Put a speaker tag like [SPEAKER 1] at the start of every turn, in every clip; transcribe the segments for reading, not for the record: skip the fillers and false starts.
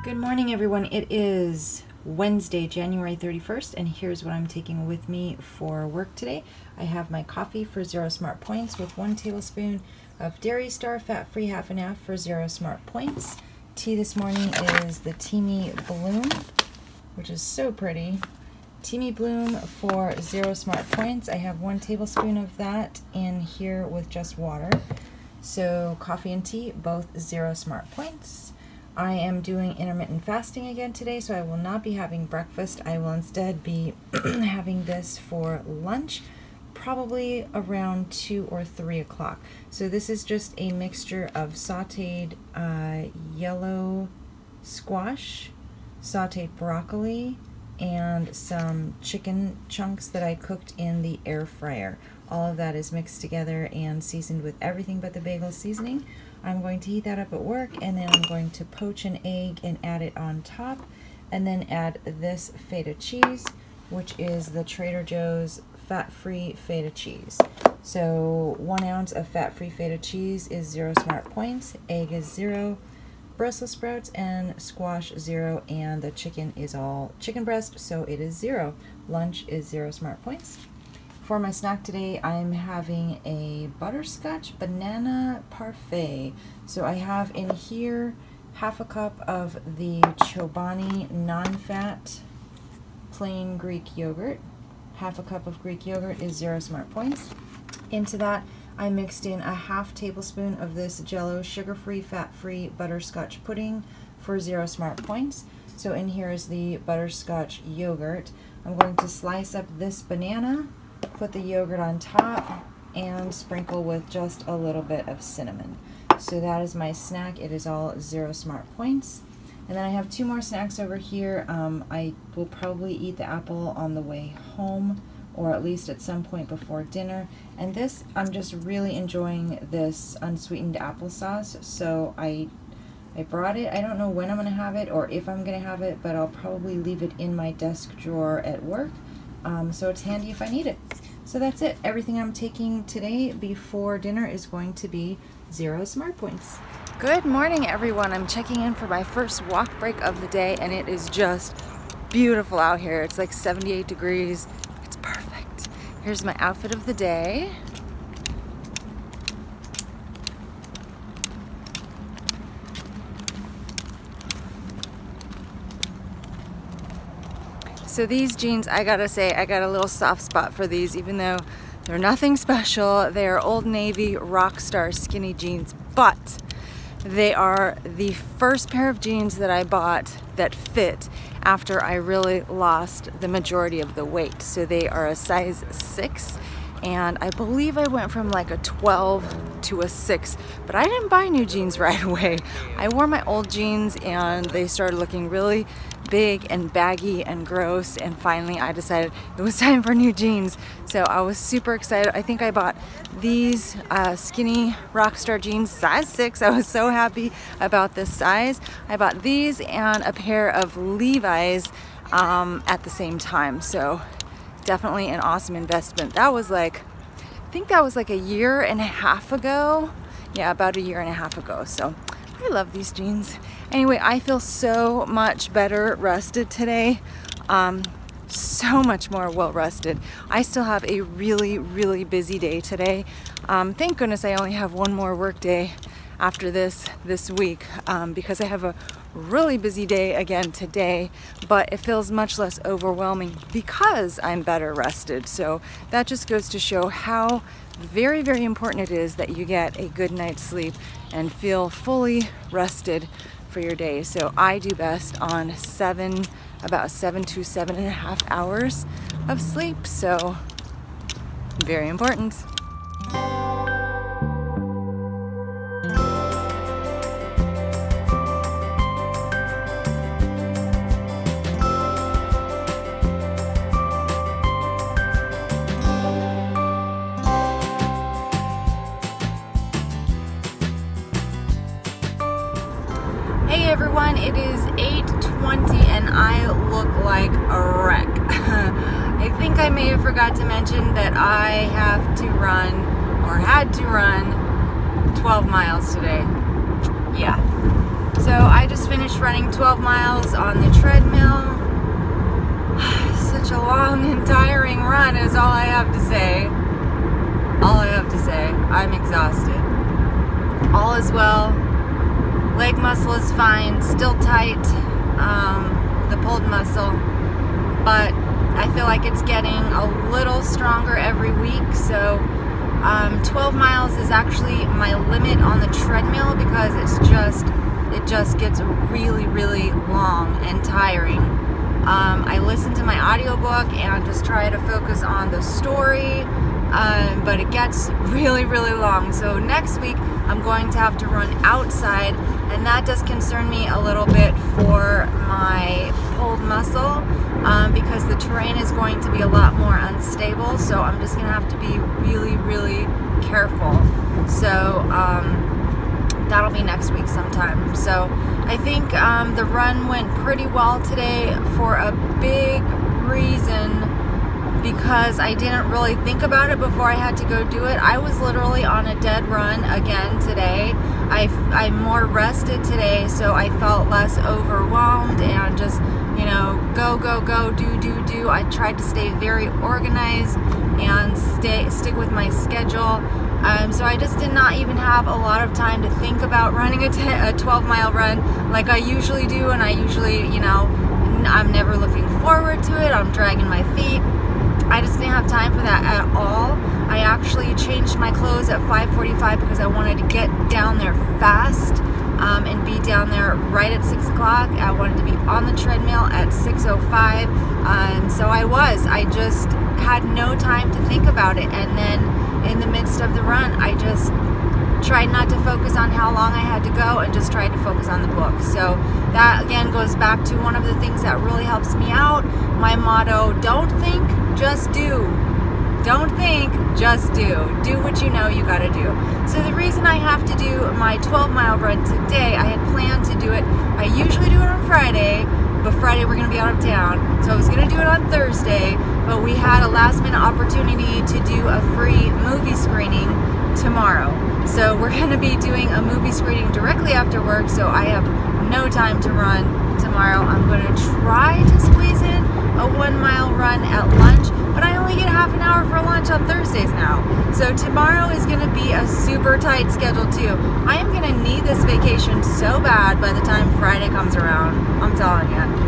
[SPEAKER 1] Good morning, everyone. It is Wednesday, January 31st, and here's what I'm taking with me for work today. I have my coffee for 0 smart points with 1 tablespoon of Dairy Star fat-free half and half for 0 smart points. Tea this morning is the Teamy Bloom, which is so pretty. Teamy Bloom for 0 smart points. I have 1 tablespoon of that in here with just water. So coffee and tea, both 0 smart points. I am doing intermittent fasting again today, so I will not be having breakfast. I will instead be having this for lunch, probably around 2 or 3 o'clock. So this is just a mixture of sauteed yellow squash, sauteed broccoli, and some chicken chunks that I cooked in the air fryer. All of that is mixed together and seasoned with everything but the bagel seasoning. I'm going to heat that up at work, and then I'm going to poach an egg and add it on top, and then add this feta cheese, which is the Trader Joe's fat-free feta cheese. So 1 ounce of fat-free feta cheese is 0 smart points, egg is 0, Brussels sprouts and squash 0, and the chicken is all chicken breast, so it is 0. Lunch is 0 smart points. For my snack today, I'm having a butterscotch banana parfait. So I have in here half a cup of the Chobani non-fat plain Greek yogurt. Half a cup of Greek yogurt is 0 smart points. Into that, I mixed in a ½ tablespoon of this Jell-O sugar-free, fat-free butterscotch pudding for 0 smart points. So in here is the butterscotch yogurt. I'm going to slice up this banana, put the yogurt on top, and sprinkle with just a little bit of cinnamon. So that is my snack. It is all 0 smart points. And then I have 2 more snacks over here. I will probably eat the apple on the way home, or at least at some point before dinner. And this, I'm just really enjoying this unsweetened applesauce. So I brought it. I don't know when I'm going to have it or if I'm going to have it, but I'll probably leave it in my desk drawer at work. So it's handy if I need it. So that's it. Everything I'm taking today before dinner is going to be 0 smart points. Good morning, everyone. I'm checking in for my first walk break of the day, and it is just beautiful out here. It's like 78 degrees. It's perfect. Here's my outfit of the day. So these jeans, I gotta say, I got a little soft spot for these, even though they're nothing special. They are Old Navy Rockstar skinny jeans, but they are the first pair of jeans that I bought that fit after I really lost the majority of the weight. So they are a size 6, and I believe I went from like a 12 to a 6, but I didn't buy new jeans right away. I wore my old jeans and they started looking really big and baggy and gross, and finally I decided it was time for new jeans. So I was super excited. I think I bought these skinny Rockstar jeans, size 6. I was so happy about this size. I bought these and a pair of Levi's at the same time. So definitely an awesome investment. That was like, I think that was like 1.5 years ago. Yeah, about 1.5 years ago. So I love these jeans. Anyway, I feel so much better rested today. So much more well rested. I still have a really busy day today. Thank goodness I only have 1 more work day after this week, because I have a really busy day again today, but it feels much less overwhelming because I'm better rested. So that just goes to show how very important it is that you get a good night's sleep and feel fully rested for your day. So I do best on about 7 to 7.5 hours of sleep. So very important. Hey everyone, it is 8:20 and I look like a wreck. I think I may have forgot to mention that I have to run, or had to run, 12 miles today. Yeah, So I just finished running 12 miles on the treadmill. Such a long and tiring run is all I have to say. All I have to say. I'm exhausted. All is well. Leg muscle is fine. Still tight. The pulled muscle. But I feel like it's getting a little stronger every week. So 12 miles is actually my limit on the treadmill because it just gets really, really long and tiring. I listen to my audiobook and just try to focus on the story, but it gets really, really long. So next week I'm going to have to run outside, and that does concern me a little bit for my pulled muscle, because the terrain is going to be a lot more unstable, so I'm just going to have to be really, really careful. So that'll be next week sometime. So I think the run went pretty well today for a big reason, because I didn't really think about it before I had to go do it. I was literally on a dead run again today. I'm more rested today, so I felt less overwhelmed and just, you know, go, go, go, do. I tried to stay very organized and stick with my schedule. So I just did not even have a lot of time to think about running a 12-mile run like I usually do, and I usually, you know, I'm never looking forward to it. I'm dragging my feet. I just didn't have time for that at all. I actually changed my clothes at 5:45 because I wanted to get down there fast and be down there right at 6 o'clock. I wanted to be on the treadmill at 6:05. So I just had no time to think about it. And then in the midst of the run, I just tried not to focus on how long I had to go and just tried to focus on the book. So that again goes back to one of the things that really helps me out. My motto, don't think, just do. Don't think, just do. Do what you know you gotta do. So the reason I have to do my 12-mile run today, I had planned to do it, I usually do it on Friday, but Friday we're gonna be out of town. So I was gonna do it on Thursday, but we had a last-minute opportunity to do a free movie screening tomorrow. So we're gonna be doing a movie screening directly after work, so I have no time to run tomorrow. I'm gonna try to squeeze in a 1-mile run at lunch, but I only get half an hour for lunch on Thursdays now. So tomorrow is gonna be a super tight schedule too. I am gonna need this vacation so bad by the time Friday comes around, I'm telling you.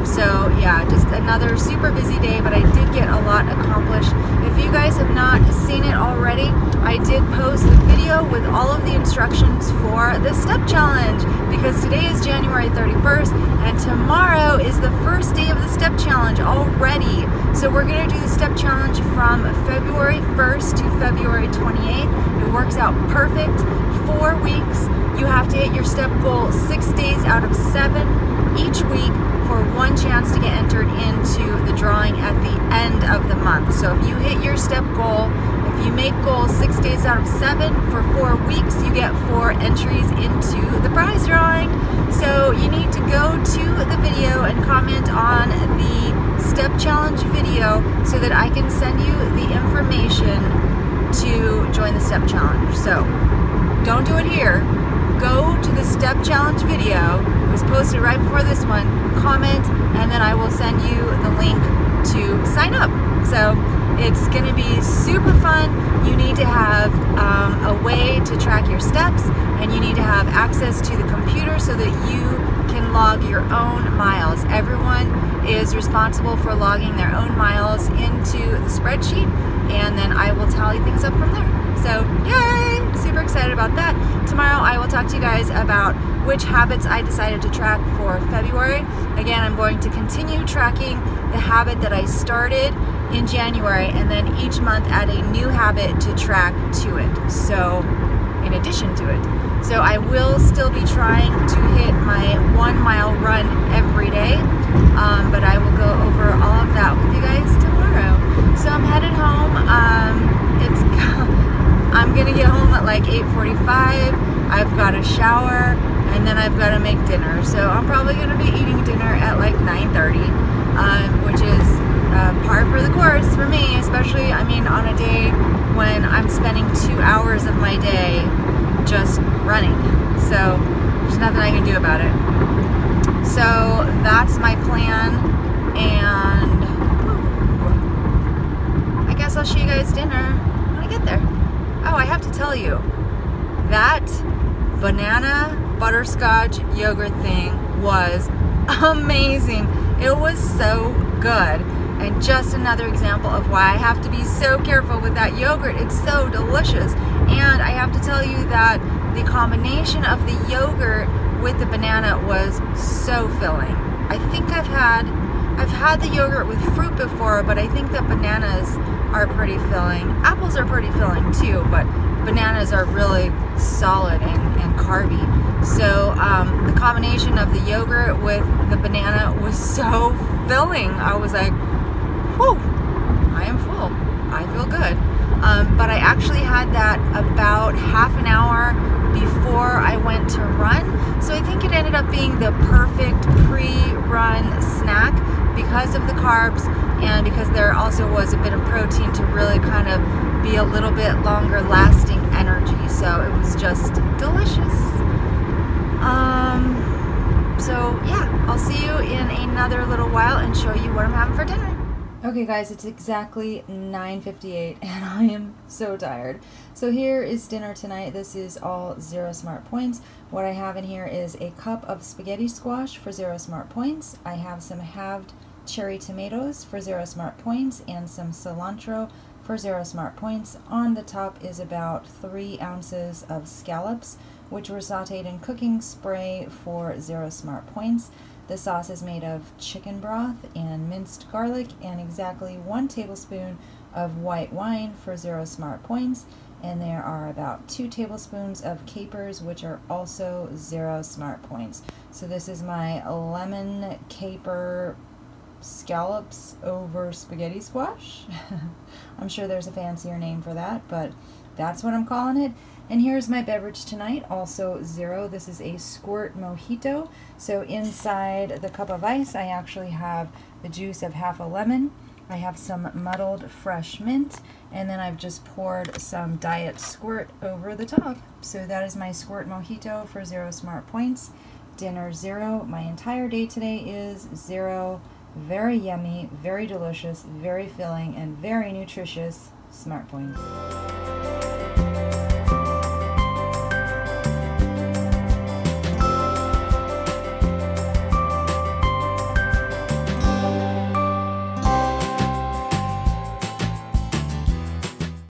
[SPEAKER 1] So yeah, just another super busy day, but I did get a lot accomplished. If you guys have not seen it already, I did post the video with all of the instructions for the step challenge, because today is January 31st and tomorrow is the first day of the step challenge already. So we're going to do the step challenge from February 1st to February 28th. It works out perfect. 4 weeks. You have to hit your step goal 6 days out of 7 each week for one chance to get entered into the drawing at the end of the month. So if you hit your step goal, if you make goals 6 days out of 7 for 4 weeks, you get 4 entries into the prize drawing. So you need to go to the video and comment on the step challenge video so that I can send you the information to join the step challenge. So don't do it here. Go to the step challenge video. It was posted right before this one. Comment, and then I will send you the link to sign up. So it's going to be super fun. You need to have a way to track your steps, and you need to have access to the computer so that you can log your own miles. Everyone is responsible for logging their own miles into the spreadsheet, and then I will tally things up from there. So yay! Super excited about that. Tomorrow I will talk to you guys about which habits I decided to track for February. Again, I'm going to continue tracking the habit that I started in January, and then each month add a new habit to track to it. So in addition to it. So I will still be trying to hit my 1-mile run every day, but I will go over all of that with you guys tomorrow. So I'm headed home. I'm gonna get home at like 8:45. I've got a shower, and then I've got to make dinner. So I'm probably gonna be eating dinner at like 9:30, which is par for the course for me, especially, I mean, on a day when I'm spending 2 hours of my day just running. So nothing I can do about it. So that's my plan, and I guess I'll show you guys dinner when I get there. Oh, I have to tell you, that banana butterscotch yogurt thing was amazing. It was so good. And just another example of why I have to be so careful with that yogurt. It's so delicious. And I have to tell you that the combination of the yogurt with the banana was so filling. I think I've had the yogurt with fruit before, but I think that bananas are pretty filling. Apples are pretty filling too, but bananas are really solid and carby. So the combination of the yogurt with the banana was so filling. I was like, whew, I am full. I feel good. But I actually had that about half an hour before I went to run. So I think it ended up being the perfect pre-run snack because of the carbs and because there also was a bit of protein to really kind of be a little bit longer lasting energy. So it was just delicious. So yeah, I'll see you in another little while and show you what I'm having for dinner. Okay guys, it's exactly 9:58 and I am so tired. So here is dinner tonight. This is all 0 smart points. What I have in here is a cup of spaghetti squash for 0 smart points. I have some halved cherry tomatoes for 0 smart points and some cilantro for 0 smart points. On the top is about 3 ounces of scallops, which were sauteed in cooking spray for 0 smart points. The sauce is made of chicken broth and minced garlic and exactly 1 tablespoon of white wine for 0 smart points. And there are about 2 tablespoons of capers, which are also 0 smart points. So this is my lemon caper scallops over spaghetti squash. I'm sure there's a fancier name for that, but that's what I'm calling it. And here's my beverage tonight, also 0. This is a squirt mojito. So inside the cup of ice, I actually have the juice of half a lemon. I have some muddled fresh mint, and then I've just poured some diet squirt over the top. So that is my squirt mojito for 0 smart points. Dinner 0. My entire day today is 0. Very yummy, very delicious, very filling, and very nutritious smart points.